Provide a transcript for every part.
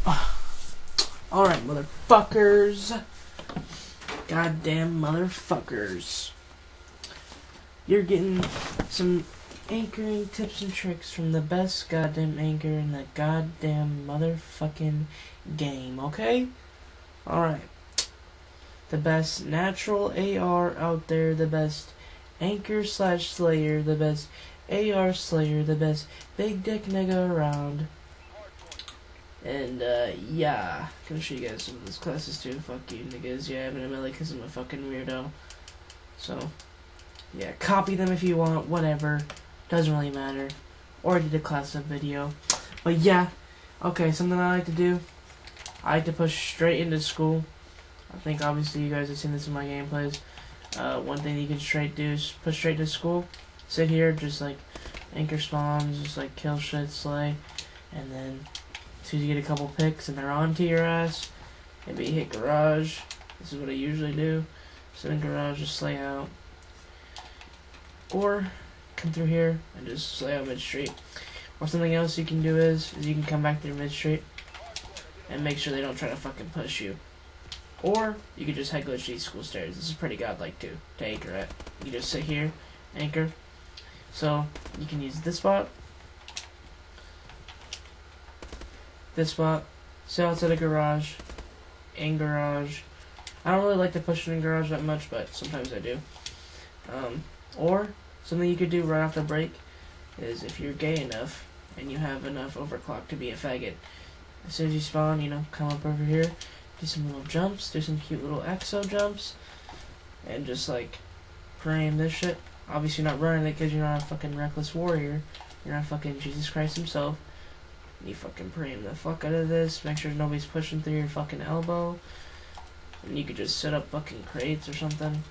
Alright, motherfuckers. Goddamn motherfuckers. You're getting some anchoring tips and tricks from the best goddamn anchor in the goddamn motherfucking game, okay? Alright. The best natural AR out there, the best anchor / slayer, the best AR slayer, the best big dick nigga around. And, yeah, gonna show you guys some of those classes too. Fuck you, niggas. Yeah, I'm in a melee because I'm a fucking weirdo. So, yeah, copy them if you want, whatever. Doesn't really matter. Or I did a class up video. But yeah, okay, something I like to do. I like to push straight into school. I think obviously you guys have seen this in my gameplays. One thing you can do is push straight to school. Sit here, just like anchor spawns, just like kill shit, slay, and then as soon as you get a couple picks and they're onto your ass, maybe hit garage. This is what I usually do. Sit in garage, just slay out. Or come through here and just slay out mid street. Or something else you can do is you can come back through mid street and make sure they don't try to fucking push you. Or you can just head glitch these school stairs. This is pretty godlike too to anchor at. You just sit here, anchor. So you can use this spot, sit outside a garage, in garage. I don't really like to push it in garage that much, but sometimes I do. Or something you could do right off the break is if you're gay enough and you have enough overclock to be a faggot, as soon as you spawn, you know, come up over here, do some little jumps, do some cute little exo jumps, and just like frame this shit. Obviously you're not running it because you're not a fucking reckless warrior. You're not fucking Jesus Christ himself. You fucking frame the fuck out of this. Make sure nobody's pushing through your fucking elbow. And you could just set up fucking crates or something.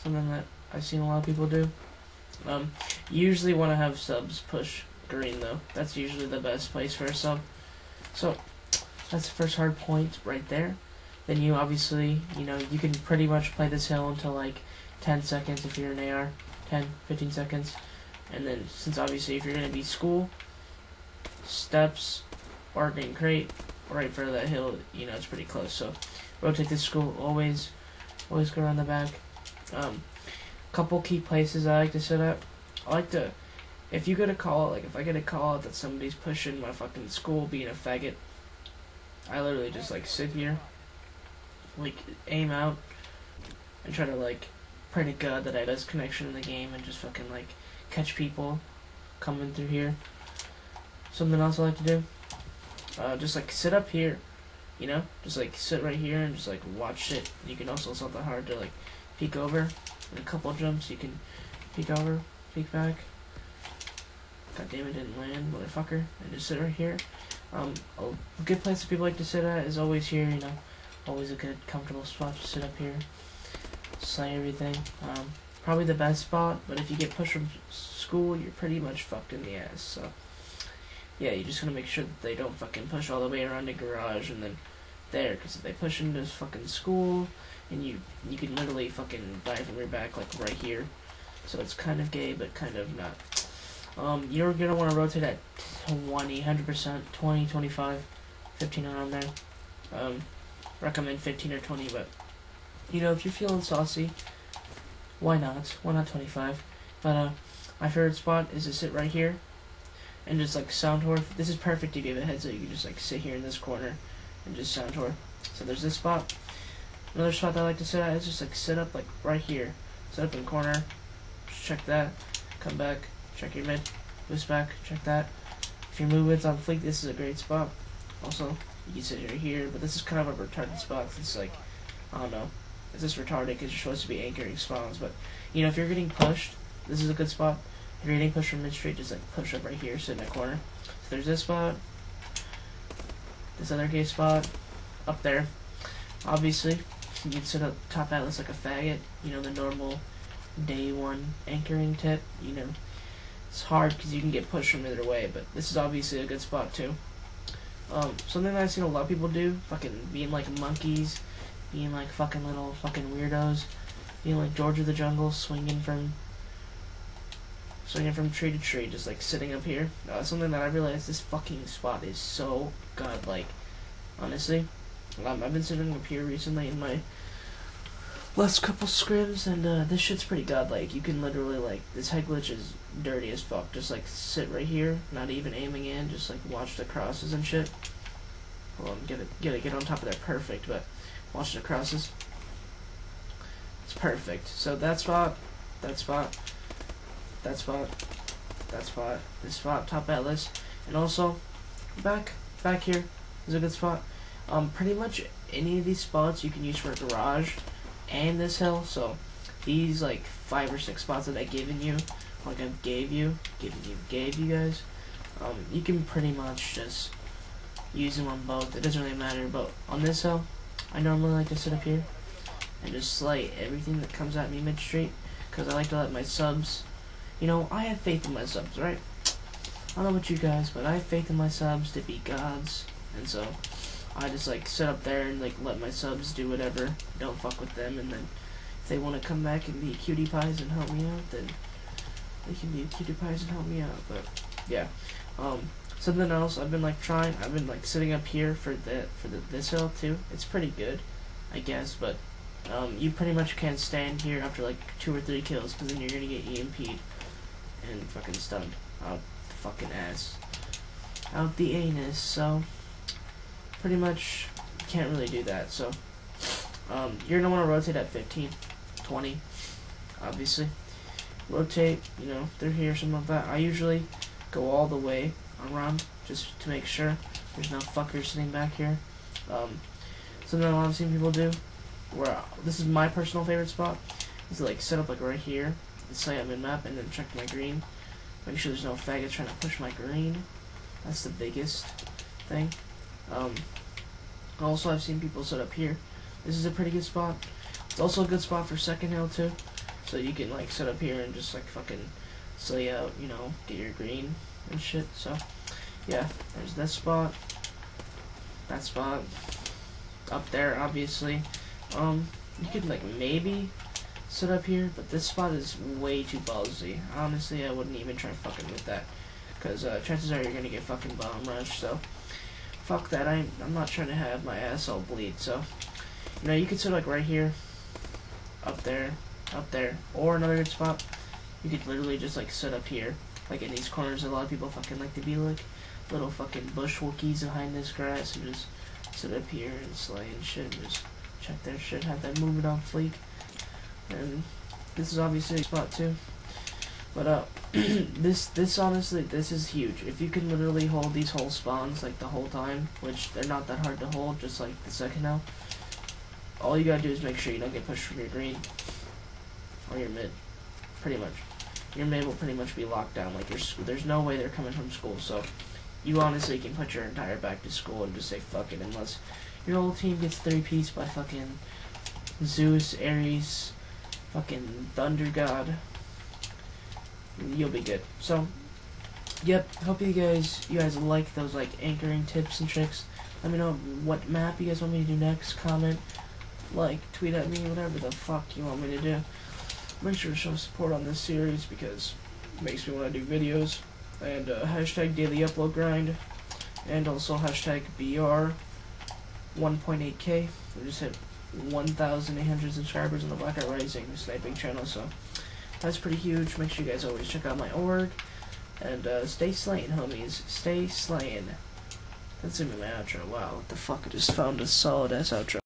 Something that I've seen a lot of people do. You usually want to have subs push green though. That's usually the best place for a sub. So that's the first hard point right there. Then you obviously, you know, you can pretty much play this hill until like 10 seconds if you're an AR. 10, 15 seconds. And then since obviously if you're going to be school, steps or green crate right for that hill, you know, it's pretty close. So rotate this school, always go around the back. Couple key places I like to sit at. I like to, if you get a call, like if I get a call out that somebody's pushing my fucking school being a faggot, I literally just like sit here, like aim out, and try to like pray to God that I have this connection in the game and just fucking like catch people coming through here. Something else I like to do, just like sit up here, you know, just like sit right here and just like watch it. You can also, it's not that hard to like peek over. In a couple jumps you can peek over, peek back. God damn it, didn't land, motherfucker. And just sit right here. A good place that people like to sit at is always here, you know. Always a good comfortable spot to sit up here. Slay everything. Probably the best spot, but if you get pushed from school, you're pretty much fucked in the ass. So yeah, you just gotta make sure that they don't fucking push all the way around the garage and then there, because if they push into fucking school, and you can literally fucking die from your back like right here. So it's kind of gay, but kind of not. You're gonna want to rotate at 100%, 20, 25, 15 around there. Recommend 15 or 20, but you know, if you're feeling saucy, why not? Why not 25? But my favorite spot is to sit right here and just like sound whore. This is perfect to give a heads up. You can just like sit here in this corner and just sound whore. So there's this spot. Another spot that I like to sit at is just like sit up like right here. Sit up in the corner. Just check that. Come back. Check your mid. Boost back. Check that. If your movement's on fleek, this is a great spot. Also, you can sit right here, but this is kind of a retarded spot. It's like, I don't know. It's just retarded because you're supposed to be anchoring spawns. But, you know, if you're getting pushed, this is a good spot. If you're getting pushed from mid-street, just like push up right here, sit in a corner. So there's this spot. This other gay spot. Up there. Obviously, you can sit up top atlas like a faggot. You know, the normal day one anchoring tip. You know, it's hard because you can get pushed from either way, but this is obviously a good spot too. Something that I've seen a lot of people do, fucking being like monkeys, being like fucking little fucking weirdos, being like George of the Jungle, swinging from tree to tree, just like sitting up here. Something that I realized, this fucking spot is so godlike. honestly. I've been sitting up here recently in my last couple scrims, and this shit's pretty godlike. You can literally, like, this head glitch is dirty as fuck. Just, like, sit right here, not even aiming in, just, like, watch the crosses and shit. Hold on, get on top of that, perfect, but watch the crosses. It's perfect. So that spot, that spot, that spot, that spot, this spot, top atlas, and also, back here is a good spot. Pretty much any of these spots you can use for a garage and this hill, so these like 5 or 6 spots that I've given you, like I gave you guys, you can pretty much just use them on both. It doesn't really matter, but on this hill, I normally like to sit up here and just slay everything that comes at me mid-street, because I like to let my subs, you know, I have faith in my subs, right? I don't know about you guys, but I have faith in my subs to be gods, and so I just like sit up there and like let my subs do whatever, don't fuck with them, and then if they want to come back and be cutie pies and help me out, then they can be cutie pies and help me out. But yeah, something else I've been like trying, I've been like sitting up here for this hill too. It's pretty good, I guess, but you pretty much can't stand here after like 2 or 3 kills, because then you're gonna get EMP'd and fucking stunned out the fucking ass, out the anus. So pretty much can't really do that. So you're gonna want to rotate at 15, 20, obviously. Rotate, you know, through here, something like that. I usually go all the way around just to make sure there's no fuckers sitting back here. Something a lot of seen people do, where this is my personal favorite spot, is to like set up like right here and say I'm in map, and then check my green. Make sure there's no faggots trying to push my green. That's the biggest thing. Also, I've seen people set up here. This is a pretty good spot. It's also a good spot for second hill too, so you can like set up here and just like fucking slay out, you know, get your green and shit. So yeah, there's that spot, up there, obviously. You could like maybe sit up here, but this spot is way too ballsy. Honestly, I wouldn't even try fucking with that, because chances are you're gonna get fucking bomb rushed. So fuck that. I'm not trying to have my ass all bleed. So you know, you could sit like right here, up there, or another good spot, you could literally just like sit up here, like in these corners. A lot of people fucking like to be like little fucking bush Wookiees behind this grass, and just sit up here and slay and shit, and just check their shit, have that movement on fleek. And this is obviously a spot too, but this honestly, this is huge. If you can literally hold these whole spawns like the whole time, which they're not that hard to hold, just like the second now, all you gotta do is make sure you don't get pushed from your green or your mid. Pretty much your mid will pretty much be locked down. Like there's no way they're coming from school, so you honestly can put your entire back to school and just say fuck it, unless your whole team gets 3-piece by fucking Zeus, Ares, fucking Thunder God. You'll be good. So yep, hope you guys like those like anchoring tips and tricks. Let me know what map you guys want me to do next. Comment, like, tweet at me, whatever the fuck you want me to do. Make sure to show support on this series, because it makes me want to do videos. And hashtag daily upload grind, and also hashtag BR 1.8k. We just hit 1,800 subscribers on the Blackout Rising sniping channel, so that's pretty huge. Make sure you guys always check out my org, and stay slaying, homies. Stay slaying. That's gonna be my outro. Wow, what the fuck? I just found a solid ass outro.